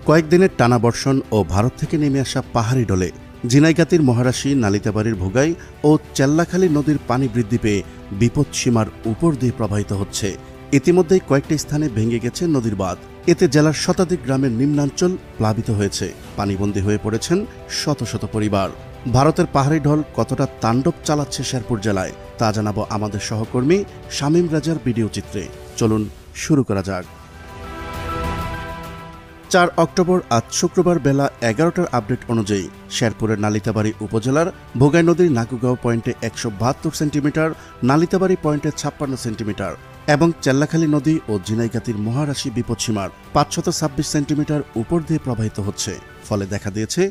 কয়েকদিনের টানা বর্ষণ ও ভারত থেকে নেমে আসা পাহাড়ি ঢলে ঝিনাইগাতীর মহারাশি, নালিতাবাড়ির ভোগাই ও চেল্লাখালী নদীর পানি বৃদ্ধি পেয়ে বিপদসীমার উপর দিয়ে প্রবাহিত হচ্ছে। ইতিমধ্যেই কয়েকটি স্থানে ভেঙে গেছে নদীর বাঁধ। এতে জেলার শতাধিক গ্রামের নিম্নাঞ্চল প্লাবিত হয়েছে। পানিবন্দী হয়ে পড়েছেন শত শত পরিবার। ভারতের পাহাড়ি ঢল কতটা তাণ্ডব চালাচ্ছে শেরপুর জেলায় তা জানাবো আমাদের সহকর্মী শামীম রাজার ভিডিও চিত্রে। চলুন শুরু করা যাক। 4 অক্টোবর আজ শুক্রবার বেলা 11টার আপডেট অনুযায়ী শেরপুরের নালিতাবাড়ি উপজেলার ভোগাই নদীর নাকুগাঁও পয়েন্টে 172 সেন্টিমিটার, নালিতাবাড়ি পয়েন্টে 56 সেন্টিমিটার এবং চেল্লাখালী নদী ও ঝিনাইগাতীর মহারাশি বিপদসীমার 526 সেন্টিমিটার উপর দিয়ে প্রবাহিত হচ্ছে। ফলে দেখা দিয়েছে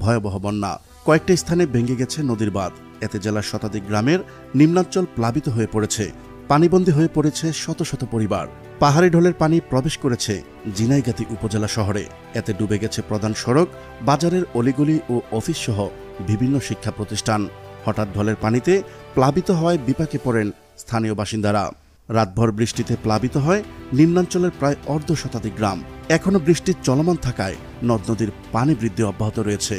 ভয়াবহ বন্যা। কয়েকটি স্থানে ভেঙে গেছে নদীর বাঁধ। এতে জেলার শতাধিক গ্রামের নিম্নাঞ্চল প্লাবিত হয়ে পড়েছে। পানিবন্দী হয়ে পড়েছে শত শত পরিবার। পাহাড়ি ঢলের পানি প্রবেশ করেছে ঝিনাইগাতী উপজেলা শহরে। এতে ডুবে গেছে প্রধান সড়ক, বাজারের অলিগলি ও অফিস সহ বিভিন্ন শিক্ষা প্রতিষ্ঠান। হঠাৎ ঢলের পানিতে প্লাবিত হওয়ায় বিপাকে পড়েন স্থানীয় বাসিন্দারা। রাতভর বৃষ্টিতে প্লাবিত হয় নিম্নাঞ্চলের প্রায় অর্ধশতাধিক গ্রাম। এখনও বৃষ্টি চলমান থাকায় নদ নদীর পানি বৃদ্ধি অব্যাহত রয়েছে।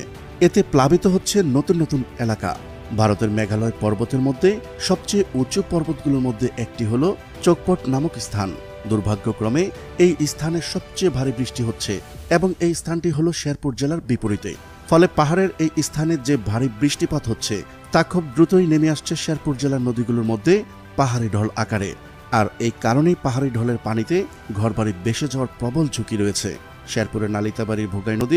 এতে প্লাবিত হচ্ছে নতুন নতুন এলাকা। ভারতের মেঘালয় পর্বতের মধ্যে সবচেয়ে উঁচু পর্বতগুলোর মধ্যে একটি হল চোকপট নামক স্থান। দুর্ভাগ্যক্রমে এই স্থানে সবচেয়ে ভারী বৃষ্টি হচ্ছে এবং এই স্থানটি হল শেরপুর জেলার বিপরীতে। ফলে পাহাড়ের এই স্থানে যে ভারী বৃষ্টিপাত হচ্ছে তা খুব দ্রুতই নেমে আসছে শেরপুর জেলার নদীগুলোর মধ্যে পাহাড়ি ঢল আকারে। আর এই কারণেই পাহাড়ি ঢলের পানিতে ঘরবাড়ি ভেসে যাওয়ার প্রবল ঝুঁকি রয়েছে। শেরপুরের নালিতাবাড়ির ভোগাই নদী